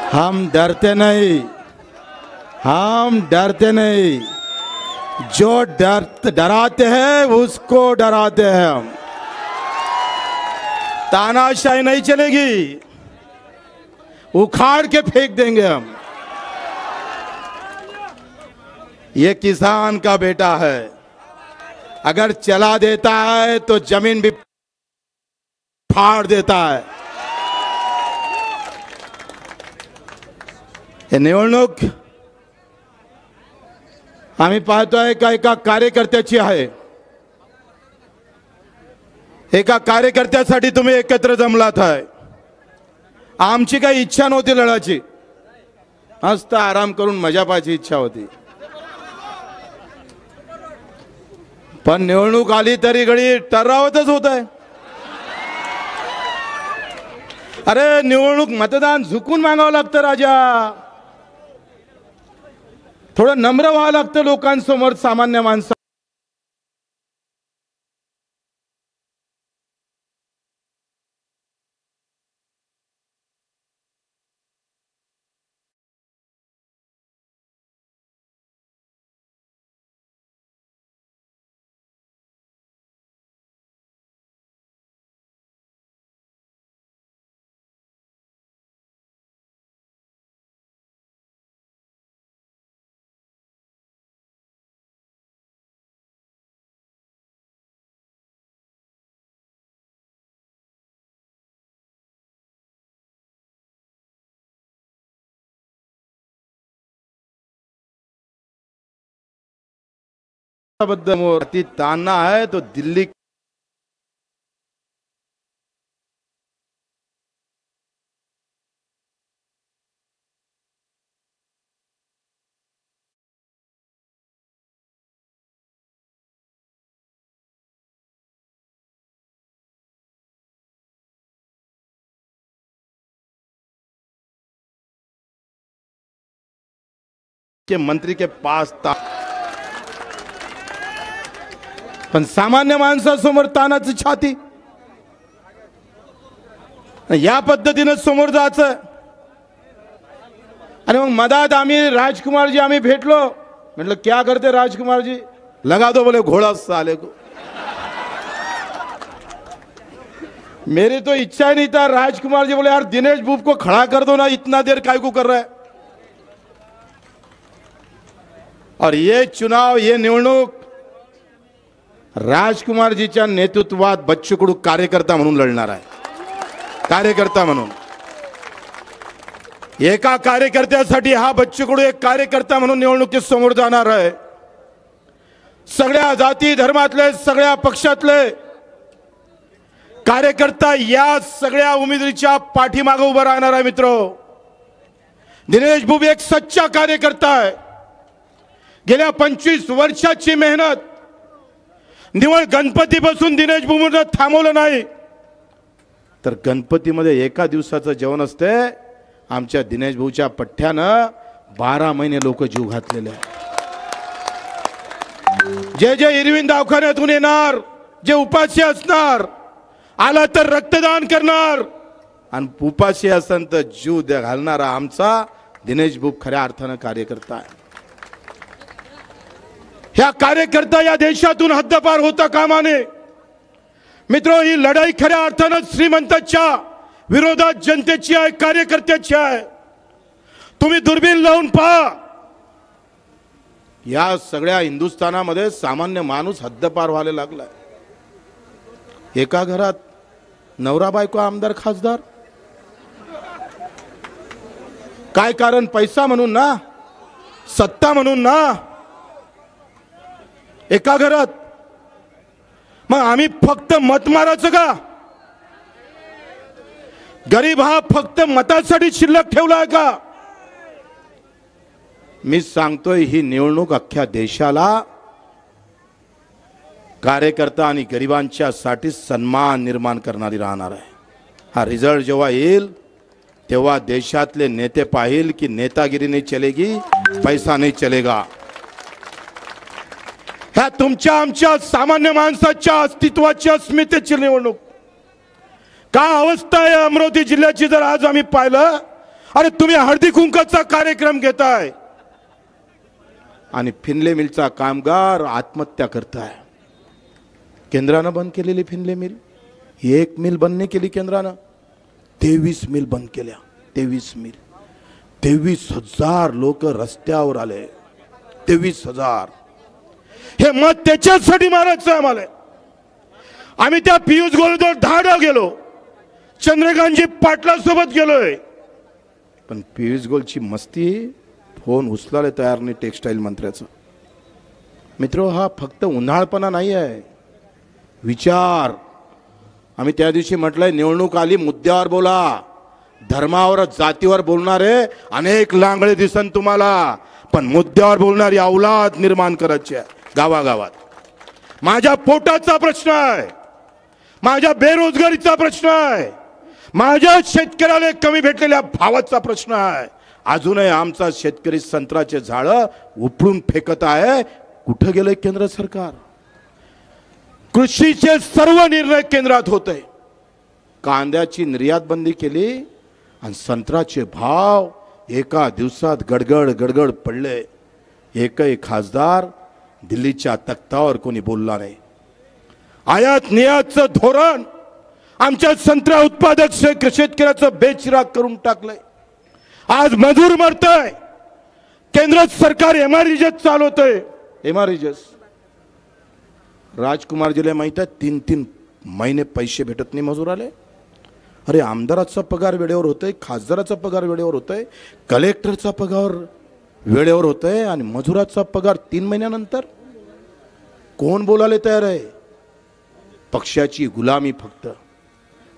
हम डरते नहीं, हम डरते नहीं। जो डराते हैं उसको डराते हैं हम। तानाशाही नहीं चलेगी, उखाड़ के फेंक देंगे हम। ये किसान का बेटा है, अगर चला देता है तो जमीन भी फाड़ देता है। हे निवडणूक आम्ही पाहतोय का एका कार्यकर्त्याची आहे। एका कार्यकर्त्यासाठी तुम्ही एकत्र जमलात आहे। आमची काही इच्छा नव्हती लढायची, मस्त आराम करून मजा पाहायची इच्छा होती। पण निवडणूक आली तरी घडी टर्रावतच होत आहे। अरे निवडणूक मतदान झुकून मागावं लागतं राजा, थोडं नम्र व्हावं लागतं लोकांसमोर, सामान्य माणसं। बद्दल ताना है तो दिल्ली के मंत्री के पास था, पण सामान्य माणसासमोर तानाची छाती। या पद्धतीने समोर जायचं। आणि मग मधात आम्ही राजकुमार जी आम्ही भेटलो, म्हटलं क्या करते राजकुमार जी? लगा दो बोले घोड़ा साले को। मेरी तो इच्छा ही नहीं था। राजकुमार जी बोले यार दिनेश बुब को खड़ा कर दो ना, इतना देर काय को कर रहा है। और ये चुनाव, ये निवडणूक राजकुमार जीच्या नेतृत्वात बच्चू कडू कार्यकर्ता म्हणून लढणार आहे। कार्यकर्ता म्हणून एका कार्यकर्त्यासाठी हा बच्चू कडू एक कार्यकर्ता म्हणून निवडणुकीत समोर जाणार आहे। सगळ्या जाती धर्मातले, सगळ्या पक्षातले कार्यकर्ता या सगळ्या उमेदवारीच्या पाठीमागे उभा राहणार आहे। मित्रो, दिनेश बुब एक सच्चा कार्यकर्ता आहे। गेल्या 25 वर्षाची मेहनत निवळ गणपतीपासून दिनेश बुबूने थांबवलं नाही, तर गणपतीमध्ये एका दिवसाचं जेवण असते। आमच्या दिनेश भाऊच्या पठ्ठ्यानं 12 महिने लोक जीव घातलेले आहे। जे इरविन दवाखान्यातून येणार, जे उपाशी असणार, आला तर रक्तदान करणार, आणि उपाशी असन तर जीव घालणारा आमचा दिनेश बुब खऱ्या अर्थानं कार्यकर्ता आहे। ह्या कार्यकर्ता या देशातून हद्दपार होता कामा नये। मित्रो, ही लढाई खऱ्या अर्थानं श्रीमंतांच्या विरोधात जनतेची आहे, कार्यकर्त्याची आहे। तुम्ही दुर्बीण लावून पहा, या सगळ्या हिंदुस्थानामध्ये सामान्य माणूस हद्दपार व्हायला लागलाय। एका घरात नवरा बायको, आमदार खासदार, काय कारण? पैसा म्हणून ना, सत्ता म्हणून ना, एका घरात। मग आम्ही फक्त मत मारायचं का? गरीब हा फक्त मतासाठी शिल्लक ठेवलाय का? मी सांगतोय, ही निवडणूक अख्ख्या देशाला कार्यकर्ता आणि गरिबांच्या साठी सन्मान निर्माण करणारी राहणार आहे। हा रिझल्ट जेव्हा येईल तेव्हा देशातले नेते पाहिल की नेतागिरी नहीं चलेगी, पैसा नहीं चलेगा। ह्या तुमच्या आमच्या सामान्य माणसाच्या अस्तित्वाची अस्मितेची निवडणूक। का अवस्था आहे अमरावती जिल्ह्याची जर आज आम्ही पाहिलं, अरे तुम्ही हळदी कुंकाचा कार्यक्रम घेताय आणि फिनले मिलचा कामगार आत्महत्या करताय. केंद्रानं बंद केलेली फिनले मिल, एक मिल बंद नाही केली केंद्रानं, 23 मिल बंद केल्या. 23 मिल, 23,000 लोक रस्त्यावर आले. 23,000. हे मत त्याच्यासाठी मारायचं आम्हाला. आम्ही त्या पियुष गोलजवळ 10 गेलो, चंद्रकांतजी पाटलासोबत गेलोय, पण पियुष गोलची मस्ती फोन उचलायला तयार नाही टेक्सटाईल मंत्र्याचं. मित्र, हा फक्त उन्हाळपणा नाही आहे, विचार. आम्ही त्या दिवशी म्हटलंय निवडणूक आली मुद्द्यावर बोला. धर्मावर जातीवर बोलणारे अनेक लांगळे दिसन तुम्हाला, पण मुद्द्यावर बोलणारी औलाद निर्माण करायची आहे गावागावात. माझ्या पोटाचा प्रश्न आहे, माझ्या बेरोजगारीचा प्रश्न आहे, माझ्या शेतकऱ्याला कमी भेटलेल्या भावाचा प्रश्न आहे. अजूनही आमचा शेतकरी संत्र्याचे झाड उपडून फेकत आहे. कुठं गेलंय केंद्र सरकार? कृषीचे सर्व निर्णय केंद्रात होते. कांद्याची निर्यात बंदी केली आणि संत्र्याचे भाव एका दिवसात गडगड गडगड पडले. एकही खासदार दिल्लीच्या तख्तावर कोणी बोलला नाही. आयात निर्यातचं धोरण आमच्या संत्रा उत्पादक शेतकऱ्याचं बेचिराग करून टाकलंय. आज मजूर मरतय. केंद्र सरकार एमआरईजेस चालवतंय. एमआरईजेस राजकुमारजीला माहित आहे 3-3 महिने पैसे भेटत नाही मजुराले. अरे आमदाराचा पगार वेळेवर होतोय, खासदाराचा पगार वेळेवर होतोय, कलेक्टरचा पगार वेळेवर होतोय आणि मजुराचा पगार 3 महिन्यानंतर. कोण बोलायला तयार आहे? पक्षाची गुलामी. फक्त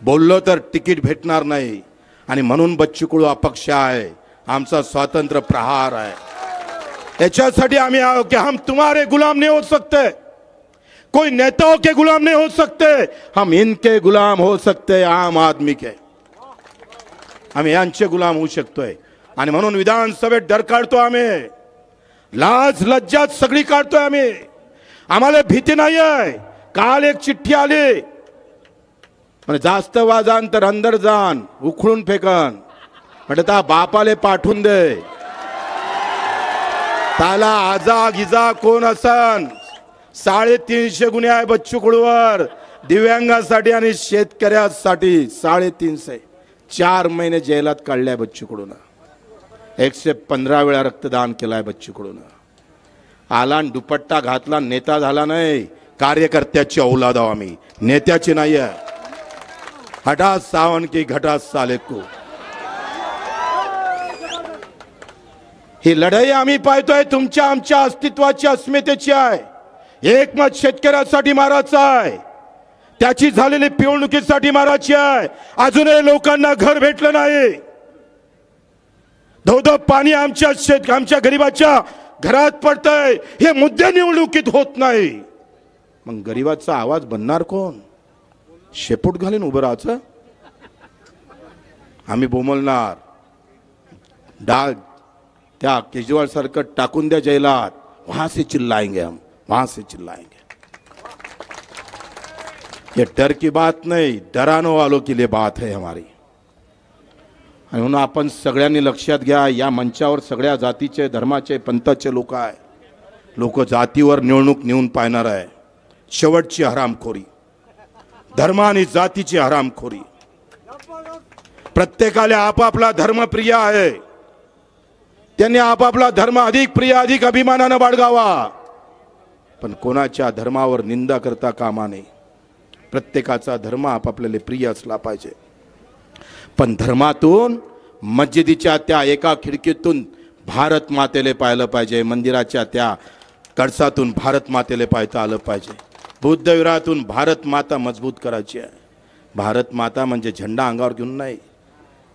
बोललो तर तिकीट भेटणार नाही आणि म्हणून बच्चू कडू अपक्ष आहे. आमचा स्वातंत्र्य प्रहार आहे. याच्यासाठी आम्ही आहो की हम तुम्हारे गुलाम नहीं हो सकते, कोई नेताओं के गुलाम नहीं हो सकते, हम इनके गुलाम हो सकते, आम आदमी के. आम्ही यांचे गुलाम होऊ शकतोय आणि म्हणून विधानसभेत डर काढतो आम्ही. लाज लज्जा सगळी काढतोय आम्ही. आम्हाला भीती नाही आहे. काल एक चिठ्ठी आली, म्हणजे जास्त वाजान तर अंदर जान उखळून फेकन. म्हणजे त्या बापाले पाठवून दे. त्याला आजा गिजा कोण असन. 350 गुन्हे आहे बच्चू कडूवर, दिव्यांगासाठी आणि शेतकऱ्यासाठी 350. 4 महिने जेलात काढलाय बच्चू कडून. 115 वेळा रक्तदान केलाय बच्चू कडून. आला दुपट्टा घातला, नेता झाला नाही. कार्यकर्त्याची औलाद आहो आम्ही, नेत्याची नाही आहे. हटा सावन की घटा साले को. ही लढाई आम्ही पाहतोय तुमच्या आमच्या अस्तित्वाची अस्मितेची आहे. एकमत शेतकऱ्यासाठी मारायचं आहे, त्याची झालेली पिळवणुकीसाठी मारायची आहे. अजूनही लोकांना घर भेटलं नाही. धोधो पाणी आमच्या गरीबाच्या घरात पडतंय. हे मुद्दे निवडणुकीत होत नाही. मग गरीबाचा आवाज बनणार कोण? शेपूट घालून उभं राहायचं. आम्ही बोमलणार. डाग त्या केजरीवाल सारखं टाकून द्या जेलात. वहां से चिल्लाएंगे हम, वहां से चिल्लाएंगे. ये डर की बात नहीं, डरानो वालों के लिए बात है हमारी. आणि म्हणून आपण सगळ्यांनी लक्षात घ्या, या मंचावर सगळ्या जातीचे धर्माचे पंथाचे लोक आहे. लोक जातीवर निवडणूक नेऊन पाहणार आहे. शेवटची हरामखोरी, धर्म आणि जातीची हरामखोरी. प्रत्येकाला आपापला धर्म प्रिय आहे. त्यांनी आपापला धर्म अधिक प्रिय, अधिक अभिमानाने बाळगावा. पण कोणाच्या धर्मावर निंदा करता कामा नये. प्रत्येकाचा धर्म आपापल्याला प्रिय असला पाहिजे. पण धर्मातून मस्जिदीच्या त्या एका खिडकीतून भारत मातेले पाहिलं पाहिजे. मंदिराच्या त्या कळसातून भारत मातेले पाहता आलं पाहिजे. बुद्ध विहारातून भारत माता मजबूत करायची आहे. भारत माता म्हणजे झेंडा अंगावर घेऊन नाही.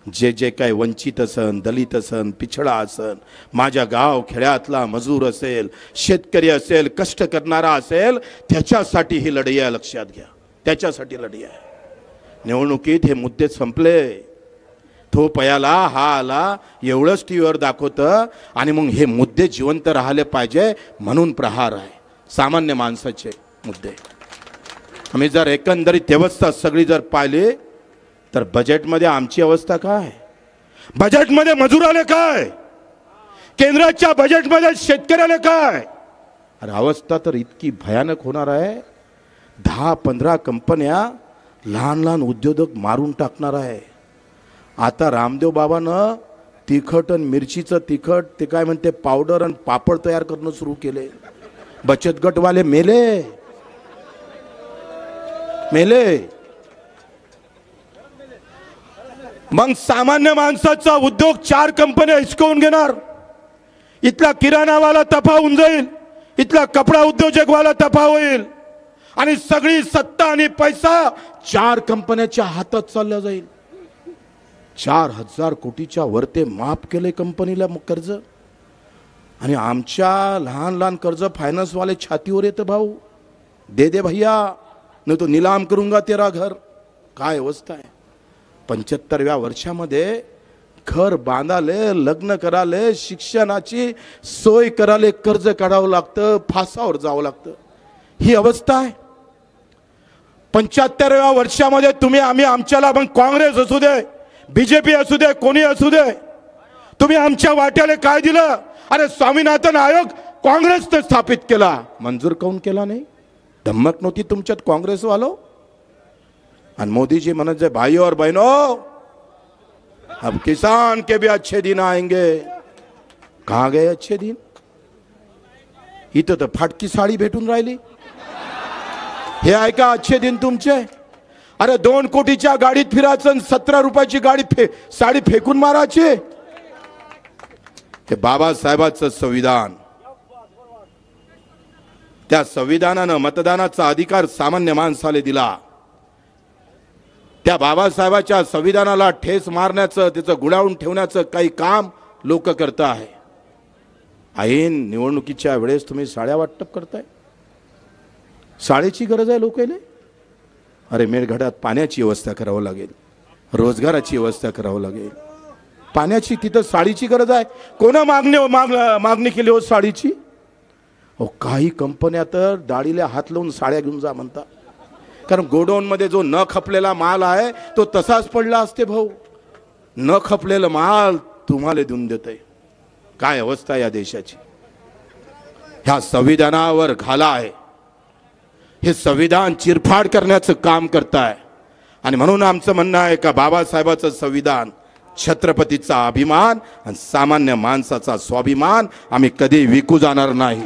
जे जे काही वंचित असन, दलित असन, पिछडा असन, माझ्या गाव खेड्यातला मजूर असेल, शेतकरी असेल, कष्ट करणारा असेल, त्याच्यासाठी ही लढाई आहे. लक्षात घ्या, त्याच्यासाठी लढाई आहे. निवडणुकीत हे मुद्दे संपले. तो पयाला हा आला एवढंच टीव्हीवर दाखवतं आणि मग हे मुद्दे जिवंत राहिले पाहिजे म्हणून प्रहार आहे. सामान्य माणसाचे मुद्दे. आम्ही जर एकंदरीत व्यवस्था सगळी जर पाहिली तर बजेटमध्ये आमची अवस्था काय? बजेटमध्ये मजुराले काय, केंद्राच्या बजेटमध्ये शेतकऱ्याला काय. अरे अवस्था तर इतकी भयानक होणार आहे. 10-15 कंपन्या लहान लहान उद्योजक मारून टाकणार आहे. आता रामदेव बाबानं तिखट आणि मिरचीचं तिखट ते काय म्हणते पावडर आणि पापड तयार करणं सुरू केले. बचत गटवाले मेले मेले. मग सामान्य माणसाचा उद्योग 4 कंपन्या हिसकावून घेणार. इथला किराणावाला तफा होऊन जाईल, इथला कपडा उद्योजकवाला तफा होईल आणि सगळी सत्ता आणि पैसा 4 कंपन्याच्या हातात चालला जाईल. 4000 कोटीच्या वरते माफ केले कंपनीला कर्ज. आणि आमच्या लहान लहान कर्ज फायनान्सवाले छातीवर येतं, भाऊ दे दे भैया नाही तो नीलाम करूंगा तेरा घर. काय अवस्था आहे. 75व्या वर्षामध्ये घर बांधाले, लग्न कराले, शिक्षणाची सोय कराले कर्ज काढावं लागतं, फासावर जावं लागतं. ही अवस्था आहे. 75व्या वर्षामध्ये तुम्ही आम्ही आमच्याला मग काँग्रेस असू दे, बीजेपी असू दे, कोणी असू दे, तुम्ही आमच्या वाट्याला काय दिलं. अरे स्वामीनाथन आयोग काँग्रेसने स्थापित केला, मंजूर काऊन केला नाही. धमक नव्हती तुमच्यात काँग्रेस वालो. और मोदी जी मनोज भाई और बहनों अब किसान के भी अच्छे दिन आएंगे. कहाँ गए अच्छे दिन. इथं तर फाटकी साडी भेटून राहिली. हे आहे का अच्छे दिन तुमचे. अरे 2 कोटीच्या गाडीत फिरायचं, 17 रुपयाची साडी फेकून मारायची. हे बाबासाहेबांचं संविधान. त्या संविधानानं मतदानाचा अधिकार सामान्य माणसाला दिला. त्या बाबासाहेबाच्या संविधानाला ठेस मारण्याचं, त्याचं गुणावून ठेवण्याचं काही काम लोक करत आहे. ऐन निवडणुकीच्या वेळेस तुम्ही साड्या वाटप करताय. साडीची गरज आहे लोकांना. अरे मेळघाटात पाण्याची व्यवस्था करावं लागेल, रोजगाराची व्यवस्था करावं लागेल. पाण्याची तिथं साडीची गरज आहे. कोणा मागणी केली हो साडीची. हो काही कंपन्या तर दाढीला हात लावून साड्या घेऊन जा म्हणतात. कारण गोडाऊन मध्ये जो न खपलेला माल आहे तो तसाच पडला असते भाऊ. न खपलेला माल तुम्हाला देऊन देते. काय अवस्था या देशाची. ह्या संविधानावर घाला आहे. हे संविधान चिरफाड करण्याचं काम करताय. आणि म्हणून आमचं म्हणणं आहे का बाबासाहेबाचं संविधान छत्रपतीचा अभिमान आणि सामान्य माणसाचा स्वाभिमान आम्ही कधी विकू जाणार नाही,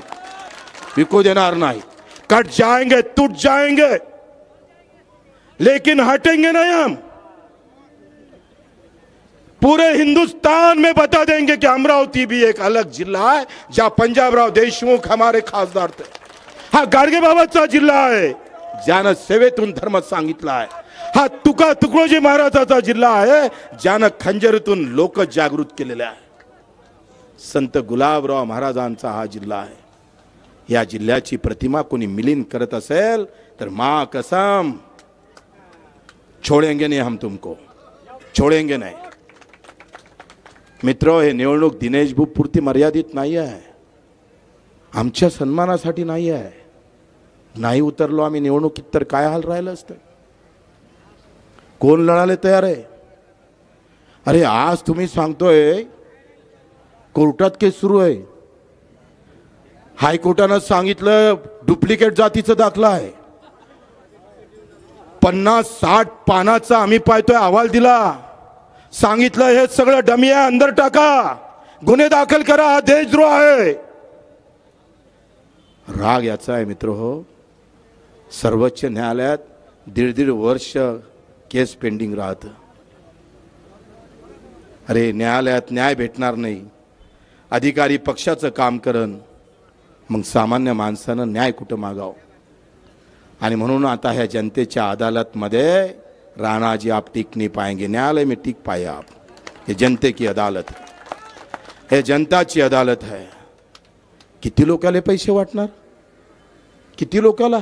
विकू देणार नाही. कट जाएंगे, टूट जाएंगे, लेकिन हटेंगे नहीं हम. पूरे हिंदुस्तान में बता देंगे कि अमरावती भी एक अलग जिल्हा है जहां पंजाबराव देशमुख हमारे खासदार थे. हा गाडगे बाबाचा जिल्हा आहे ज्यानं सेवेतून धर्म सांगितला आहे. हा तुकडोजी महाराजाचा जिल्हा आहे ज्यानं खंजरीतून लोक जागृत केलेले आहे. संत गुलाबराव महाराजांचा हा जिल्हा आहे. या जिल्ह्याची प्रतिमा कोणी मिलिन करत असेल तर मां कसम छोड़ेंगे नहीं हम तुमको, छोड़ेंगे नहीं. मित्रो हे निवडणूक दिनेश भाऊ पुरती मर्यादित नाही आहे. आमच्या सन्मानासाठी नाही आहे. नाही उतरलो आम्ही निवडणुकीत तर काय हाल राहिलं असतं. कोण लढायला तयार आहे. अरे आज तुम्ही सांगतोय कोर्टात केस सुरू आहे. हायकोर्टानं सांगितलं डुप्लिकेट जातीचा दाखला आहे. 50-60 पानाचा आम्ही पाहतोय अहवाल दिला. सांगितलं हे सगळं डमी आहे, अंदर टाका, गुन्हे दाखल करा, हा देशद्रोह आहे. राग याचा आहे मित्र हो. सर्वोच्च न्यायालयात 1.5 वर्ष केस पेंडिंग राहत. अरे न्यायालयात न्याय भेटणार नाही. अधिकारी पक्षाचं काम करन, मग सामान्य माणसानं न्याय कुठं मागाव. आणि म्हणून आता ह्या जनतेच्या अदालत मध्ये राणा जी आप टिक नहीं पाएंगे, न्यायालय में टिक पाए आप. ये जनते की अदालत है, हे जनताची अदालत है. किती लोकांना पैसे वाटणार, किती लोकांना.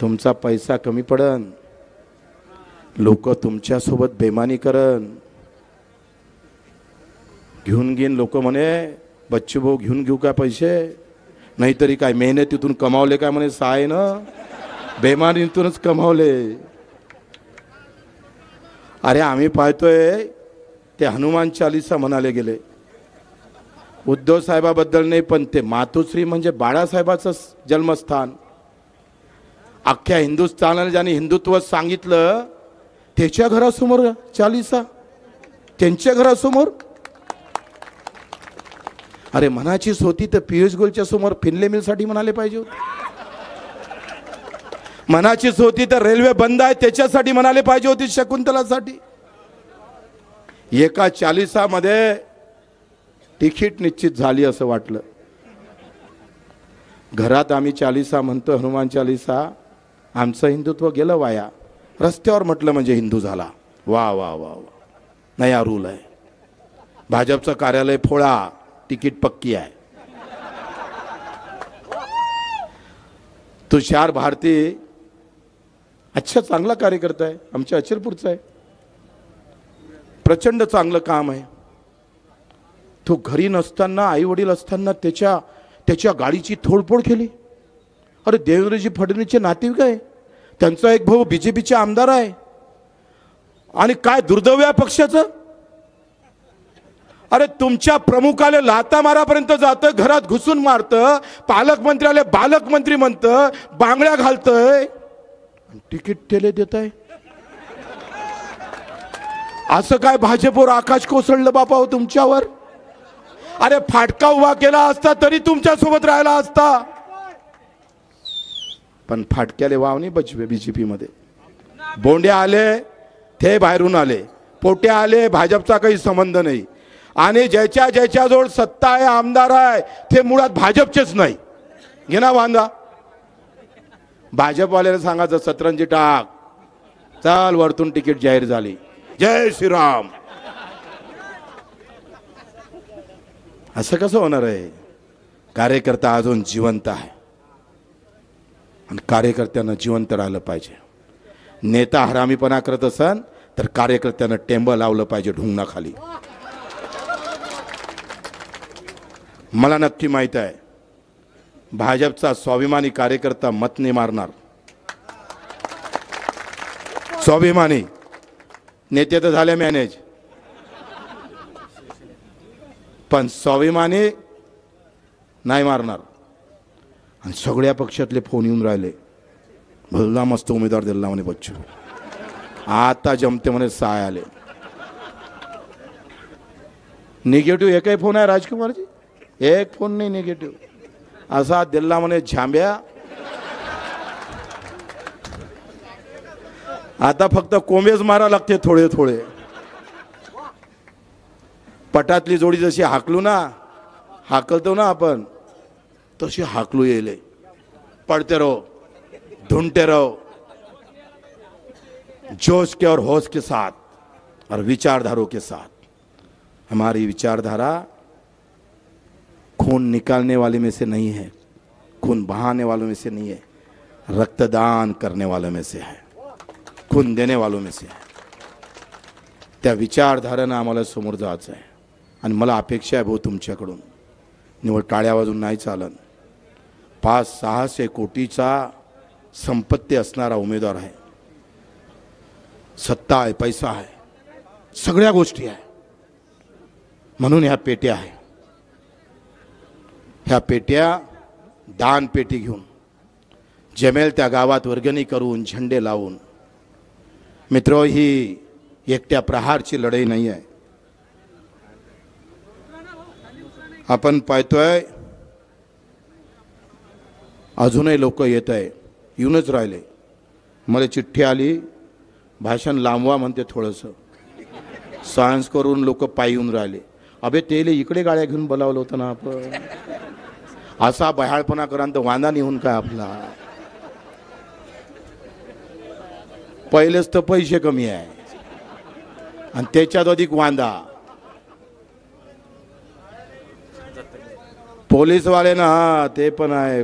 तुमचा पैसा कमी पडन, लोक तुमच्या सोबत बेमानी करन. घेऊन घेऊन लोक म्हणे बच्चू भाऊ घेऊन घेऊ का पैसे, नाहीतरी काय मेहनतीतून कमावले काय म्हणे साय ना, बेमानीतूनच कमावले. अरे आम्ही पाहतोय ते हनुमान चालीसा म्हणाले गेले. उद्धव साहेबाबद्दल नाही, पण ते मातोश्री म्हणजे बाळासाहेबाचं जन्मस्थान. अख्ख्या हिंदुस्थानाला ज्याने हिंदुत्व सांगितलं त्याच्या घरासमोर चालीसा, त्यांच्या घरासमोर. अरे मनाचीच होती तर पियुष गोलच्या समोर फिनले मिलसाठी म्हणाले पाहिजे होते. मनाचीच होती तर रेल्वे बंद आहे त्याच्यासाठी म्हणाले पाहिजे होती, शकुंतलासाठी. एका चालीसामध्ये तिकीट निश्चित झाली असं वाटलं. घरात आम्ही चालीसा म्हणतो, हनुमान चालीसा. आमचं हिंदुत्व गेलं वाया. रस्त्यावर म्हटलं म्हणजे हिंदू झाला. वा वा वा वा, नया रूल आहे. भाजपचं कार्यालय फोडा, तिकीट पक्की आहे. तुषार भारती अच्छा चांगला कार्यकर्ता आहे, आमच्या अचलपूरचा आहे. प्रचंड चांगलं काम आहे. तो घरी नसताना, आई वडील असताना त्याच्या गाडीची तोडफोड केली. अरे देवेंद्रजी फडणवीसचे नातेवाईक आहे, त्यांचा एक भाऊ बीजेपीचे आमदार आहे. आणि काय दुर्दैव आहे पक्षाचं. अरे तुमच्या प्रमुखाला लाता मारापर्यंत जातं, घरात घुसून मारतं, पालकमंत्र्याला बालकमंत्री म्हणतं, बांगड्या घालतंय, तिकीट तेले देत आहे. असं काय भाजपवर आकाश कोसळलं बापा हो तुमच्यावर. अरे फाटका उभा केला असता तरी तुमच्या सोबत राहिला असता, पण फाटक्याले वाव नाही बचवे. बीजेपी मध्ये बोंड्या आले ते बाहेरून आले, पोट्या आले, भाजपचा काही संबंध नाही. आणि ज्याच्या जवळ सत्ता आहे, आमदार आहे, ते मुळात भाजपचेच नाही. घे ना वांदा. भाजपवाल्याला सांगायचं सतरंजी टाक, चाल वरतून तिकीट जाहीर झाली, जय श्रीराम. असं कसं होणार आहे. कार्यकर्ता अजून जिवंत आहे आणि कार्यकर्त्यांना जिवंत राहिलं पाहिजे. नेता हरामीपणा करत असन तर कार्यकर्त्यांना टेंब लावलं पाहिजे ढुंगणाखाली. मला नक्की माहित आहे भाजपचा स्वाभिमानी कार्यकर्ता मत नाही मारणार. स्वाभिमानी नेते तर झाले मॅनेज, पण स्वाभिमानी नाही मारणार. आणि सगळ्या पक्षातले फोन येऊन राहिले, भल्ला मस्त उमेदवार दिला म्हणे बच्चू, आता जमते म्हणे साय आले. निगेटिव्ह एकही फोन आहे राजकुमारजी, एक फोन नाही निगेटिव्ह. असा दिल्ला म्हणे झांब्या. आता फक्त कोंबेच मारा लागते थोडे थोडे. पटातली जोडी जशी हाकलू ना, हाकलतो ना आपण, तशी हाकलू येले. पढ़ते रहो, ढूंढते रहो, जोश के और होश के साथ और विचारधारों के साथ. हमारी विचारधारा खून निकालने वाले में से नहीं है, खून बहाने वालों में से नहीं है, रक्तदान करने वालों में से है, खून देने वालों में से है. त्या विचारधारेनं आम्हाला समोर जायचं आहे. आणि मला अपेक्षा आहे भाऊ तुमच्याकडून, निवड टाळ्या वाजून नाही चालन. 500-600 कोटीचा संपत्ती असणारा उमेदवार आहे. सत्ता आहे, पैसा आहे, सगळ्या गोष्टी आहे. म्हणून ह्या पेट्या आहे. ह्या पेट्या दान पेटी घेऊन जमेल त्या गावात वर्गणी करून झेंडे लावून. मित्रो, ही एकट्या प्रहारची लढाई नाही आहे. आपण पाहतोय अजूनही लोक येत आहे, येऊनच राहिले. मला चिठ्ठी आली, भाषण लांबवा म्हणते, थोडंसं सायन्स करून लोक पायी येऊन राहिले. अबे तेले इकडे गाड्या घेऊन बोलावलं होतं ना आपण. असा बहाळपणा करा तर वांदा निघून काय आपला. पहिलेच तर पैसे कमी आहे आणि त्याच्यात अधिक वांदा. पोलीसवाले ना, ते पण आहे.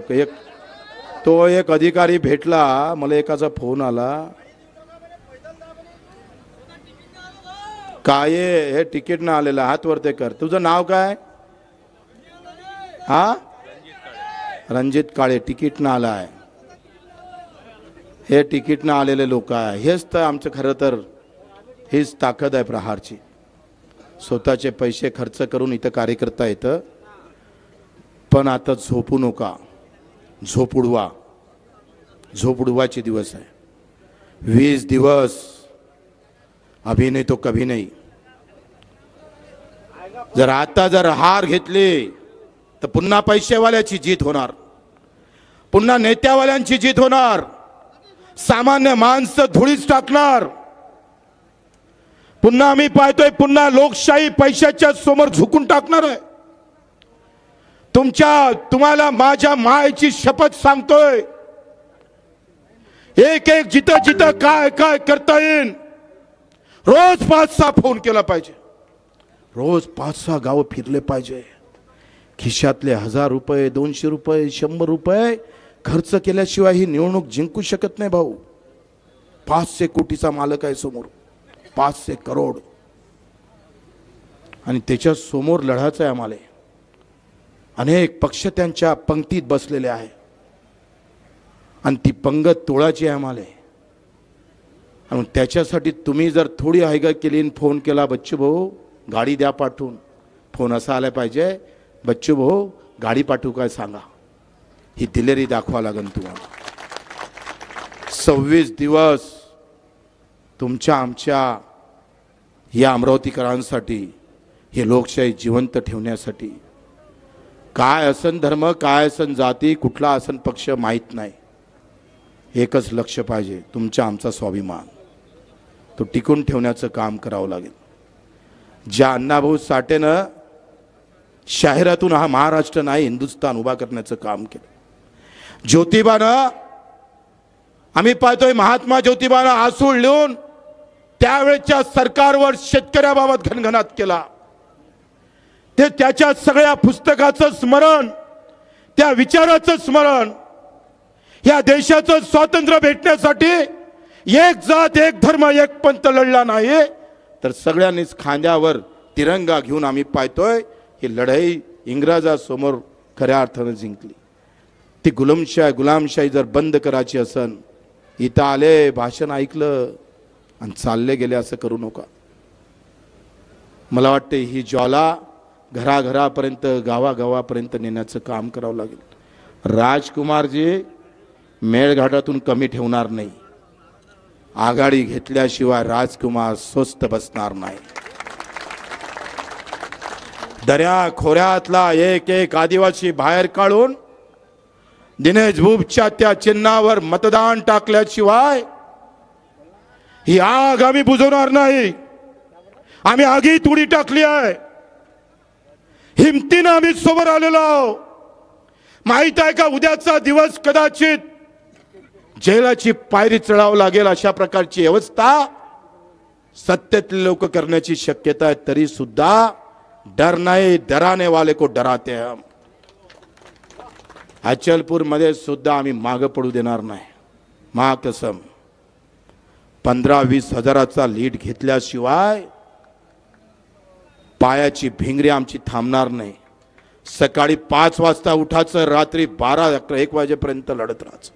एक अधिकारी भेटला, मला एकाचा फोन आला, काय हे तिकीट ना आलेलं, हात वरते कर. तुझं नाव काय? हा, रणजित काळे. तिकीट ना आलाय. हे तिकीट ना आलेले लोक आहे. हेच तर आमचं खरं तर हीच ताकद आहे प्रहारची. स्वतःचे पैसे खर्च करून इथं कार्य करता येतं, पण आता झोपू नका. झोप उडवा. झोप उडवाचे दिवस आहे. 20 दिवस अभी नहीं तो कभी नहीं. जर आता हार घेतली तर पुन्हा पैसेवाल्याची जीत होणार, पुन्हा नेत्यावाल्यांची जीत होणार. सामान्य माणसं धुळीच टाकणार. पुन्हा आम्ही पाहतोय, पुन्हा लोकशाही पैशाच्या समोर झुकून टाकणार आहे. तुम्हाला माझ्या मायेची शपथ सांगतोय, एक जिथं जिथं काय काय करता येईल, रोज 5-6 फोन केला पाहिजे, रोज 5-6 गाव फिरले पाहिजे. खिशातले 1000 रुपये, 200 रुपये, 100 रुपये खर्च केल्याशिवाय ही निवडणूक जिंकू शकत नाही भाऊ. 500 कोटीचा मालक आहे समोर, 500 करोड, आणि त्याच्या समोर लढायचं आहे आम्हाला. अनेक पक्ष त्यांच्या पंक्तीत बसलेले आहे आणि ती पंगत तोडायची आहे आम्हाला. आणि त्याच्यासाठी तुम्ही जर थोडी हायगा केली, फोन केला, बच्चू भाऊ गाडी द्या पाठवून, फोन असा आला पाहिजे, बच्चू भाऊ गाडी पाठवू काय सांगा, ही दिलेरी दाखवा लागेल तुम्हाला. 26 दिवस तुमच्या आमच्या या अमरावतीकरांसाठी, हे लोकशाही जिवंत ठेवण्यासाठी, काय असन धर्म, काय असन जाती, कुठला असन पक्ष माहीत नाही, एकच लक्ष पाहिजे, तुमचा आमचा स्वाभिमान तो टिकून ठेवण्याचं काम करावं लागेल. ज्या अण्णाभाऊ साठेनं शहरातून हा महाराष्ट्र नाही हिंदुस्थान उभा करण्याचं काम केलं. ज्योतिबानं, आम्ही पाहतोय महात्मा ज्योतिबानं आसूळ लिहून त्यावेळेच्या सरकारवर शेतकऱ्याबाबत घणघणाट केला. ते त्याच्या सगळ्या पुस्तकाचं स्मरण, त्या विचाराचं स्मरण, या देशाचं स्वातंत्र्य भेटण्यासाठी एक जात, एक धर्म, एक पंथ लढला नाही, तर सगळ्यांनीच खांद्यावर तिरंगा घेऊन आम्ही पाहतोय ही लढाई इंग्रजासमोर खऱ्या अर्थानं जिंकली. ती गुलामशाही जर बंद करायची असन, इथं आले, भाषण ऐकलं आणि चालले गेले, असं करू नका. मला वाटते ही ज्वाला घराघरापर्यंत, गावागावापर्यंत नेण्याचं काम करावं लागेल. राजकुमारजी मेळघाटातून कमी ठेवणार नाही. आघाडी घेतल्याशिवाय राजकुमार स्वस्त बसणार नाही. दर्या खोऱ्यातला एक एक आदिवासी बाहेर काढून दिनेश भूपच्या त्या चिन्हावर मतदान टाकल्याशिवाय ही आग आम्ही बुजवणार नाही. आम्ही आगीत उडी टाकली आहे, हिमतीनं आम्ही सोबत आलेलो आहोत. माहित आहे का, उद्याचा दिवस कदाचित जेलाची पायरी चढावं लागेल अशा प्रकारची व्यवस्था सत्तेतले लोक करण्याची शक्यता आहे. तरी सुद्धा डर नाही, डराने वाले को डराते हम. अचलपूर मध्ये सुद्धा आम्ही मागे पडू देणार नाही. महाकसम 15-20 हजाराचा लीड घेतल्याशिवाय पायाची भिंगरी आमची थांबणार नाही. सकाळी 5 वाजता उठायचं, रात्री 12-1 वाजेपर्यंत लढत राहायचं.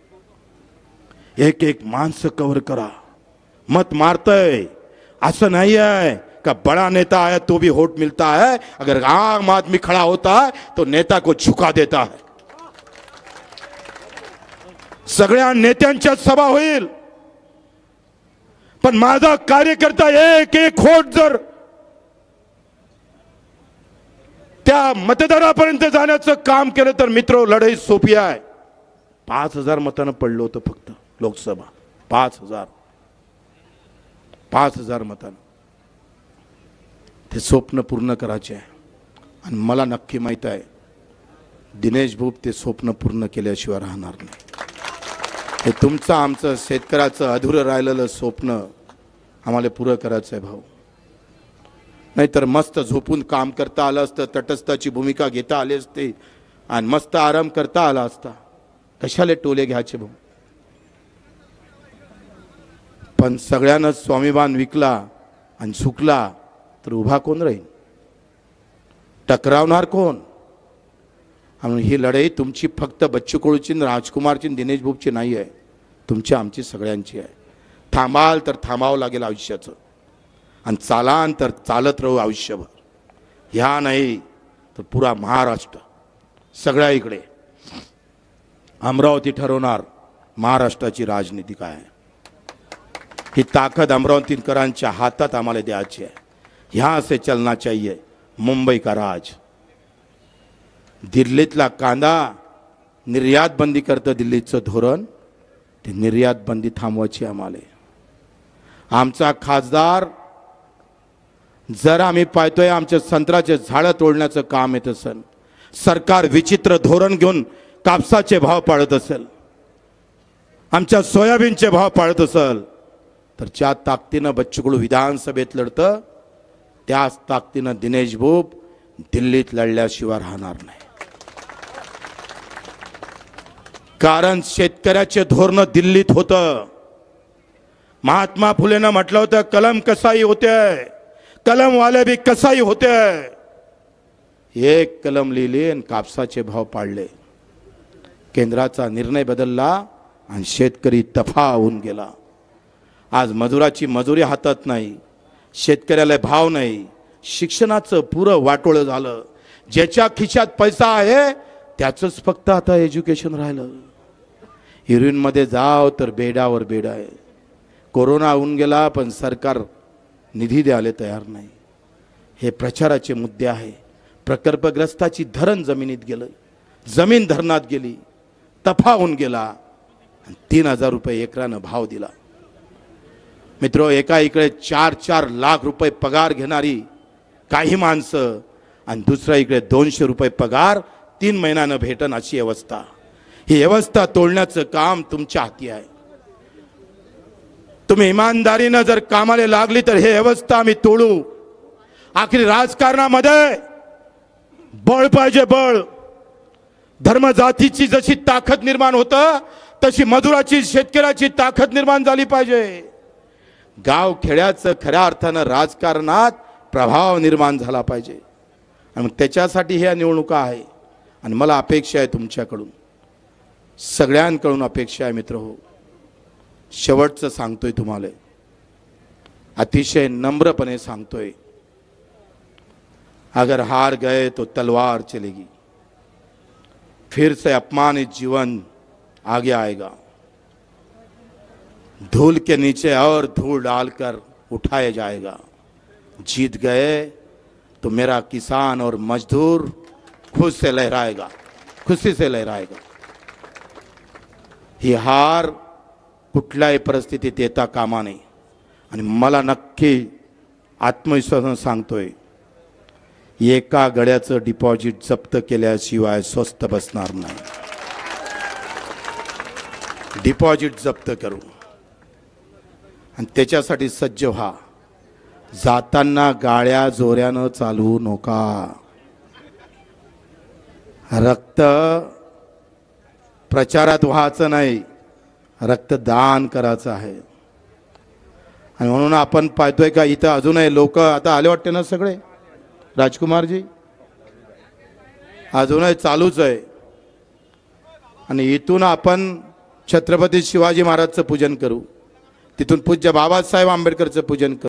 एक एक माणसं कव्हर करा. मत मारतय असं नाही आहे का बड़ा नेता आया तो भी वोट मिलता है. अगर आम आदमी खड़ा होता है तो नेता को झुका देता है. सगळ्या नेत्यांच्या सभा होईल, पण माझा कार्यकर्ता एक एक वोट जर त्या मतदारापर्यंत जाण्याचं काम केलं तर मित्र लढाई सोपी आहे. 5000 मतांना पडलं होतं फक्त लोकसभा. 5000 मतांना ते स्वप्न पूर्ण करायचे आहे. आणि मला नक्की माहित आहे दिनेश भूप ते स्वप्न पूर्ण केल्याशिवाय राहणार नाही. हे तुमचं आमचं शेतकऱ्याचं अधुरं राहिलेलं स्वप्न आम्हाला पुरं करायचं आहे भाऊ. नाहीतर मस्त झोपून काम करता आलं असतं, तटस्थाची भूमिका घेता आली असते आणि मस्त आराम करता आला असता. कशाले टोले घ्यायचे भाऊ. पण सगळ्यांना स्वाभिमान विकला आणि झुकला तर उभा कोण राहील, टकरावणार कोण. आणि ही लढाई तुमची फक्त बच्चू कडूची, राजकुमारची, दिनेश भूपची नाही आहे, तुमची आमची सगळ्यांची आहे. थांबाल तर थांबावं लागेल आयुष्याचं. आणि चालान तर चालत राहू आयुष्यभर. ह्या नाही तर पुरा महाराष्ट्र सगळ्या इकडे. अमरावती ठरवणार महाराष्ट्राची राजनीती काय आहे. ही ताकद अमरावतीकरांच्या हातात आम्हाला द्यायची आहे. यहाँ से चलना चाहिए मुंबई का राज. दिल्लीतला कांदा निर्यात बंदी करतं दिल्लीचं धोरण, ते निर्यात बंदी थांबवायची आम्हाला. आमचा खासदार जर आम्ही पाहतोय आमच्या संत्र्याचे झाडं तोडण्याचं काम येत असेल, सरकार विचित्र धोरण घेऊन कापसाचे भाव पाळत असेल, आमच्या सोयाबीनचे भाव पाळत असेल, तर ज्या ताकदीनं बच्चूकडू विधानसभेत लढतं त्याच ताकदीनं दिनेश भूप दिल्लीत लढल्याशिवाय राहणार नाही. कारण शेतकऱ्याचे धोरण दिल्लीत होतं. महात्मा फुलेनं म्हटलं होतं कलम कसाई होते, कलम वाले भी कसाई होते. एक कलम लिहिली आणि कापसाचे भाव पाडले. केंद्राचा निर्णय बदलला आणि शेतकरी तफा होऊन गेला. आज मजुराची मजुरी हातात नाही, शेतकऱ्याला भाव नाही, शिक्षणाचं पुरं वाटोळं झालं. ज्याच्या खिशात पैसा आहे त्याचंच फक्त आता एज्युकेशन राहिलं. हिरोईनमध्ये जाव तर बेडावर बेडा आहे. कोरोना होऊन गेला पण सरकार निधी द्यायला तयार नाही. हे प्रचाराचे मुद्दे आहे. प्रकल्पग्रस्ताची धरण जमिनीत गेलं, जमीन धरणात गेली, तफा होऊन गेला, 3,000 रुपये एकरानं भाव दिला. मित्रो, एका इकडे 4-4 लाख रुपये पगार घेणारी काही माणसं आणि दुसऱ्या इकडे 200 रुपये पगार 3 महिन्यानं भेटन अशी अवस्था. ही व्यवस्था तोडण्याचं काम तुमच्या हाती आहे. तुम्ही इमानदारीनं जर कामाला लागली तर हे व्यवस्था आम्ही तोडू. आखरी राजकारणामध्ये बळ पाहिजे, बळ. धर्म जातीची जशी ताकद निर्माण होतं तशी मजुराची शेतकऱ्याची ताकद निर्माण झाली पाहिजे. गाव खेड्याचं खऱ्या अर्थानं राजकारणात प्रभाव निर्माण झाला पाहिजे. आणि त्याच्यासाठी ह्या निवडणुका आहे. आणि मला अपेक्षा आहे तुमच्याकडून, सगळ्यांकडून अपेक्षा आहे मित्रहो. शेवटचं सांगतोय तुम्हाला, अतिशय नम्रपणे सांगतोय, अगर हार गए तो तलवार चलेगी, फिर से अपमानित जीवन आगे आएगा. धूल के नीचे और धूल डालकर उठाया जाएगा. जीत गए तो मेरा किसान और मजदूर खुश से लहराएगा, खुशी से लहराएगा. ही हार कुठल्याही परिस्थितीत येता कामा नये. आणि मला नक्की आत्मविश्वासाने सांगतोय, एका गड्याचं डिपॉझिट जप्त केल्याशिवाय स्वस्त बसणार नाही. डिपॉझिट जप्त करू आणि त्याच्यासाठी सज्ज व्हा. जाताना गाड्या जोऱ्यानं चालवू नका. रक्त प्रचारात व्हायचं नाही, रक्तदान करायचं आहे. आणि म्हणून आपण पाहतोय का इथं अजूनही लोक आता आले वाटते ना सगळे. राजकुमारजी अजूनही चालूच आहे. आणि इथून आपण छत्रपती शिवाजी महाराजचं पूजन करू, तिथून पूज्य बाबासाहेब आंबेडकरचं पूजन करू.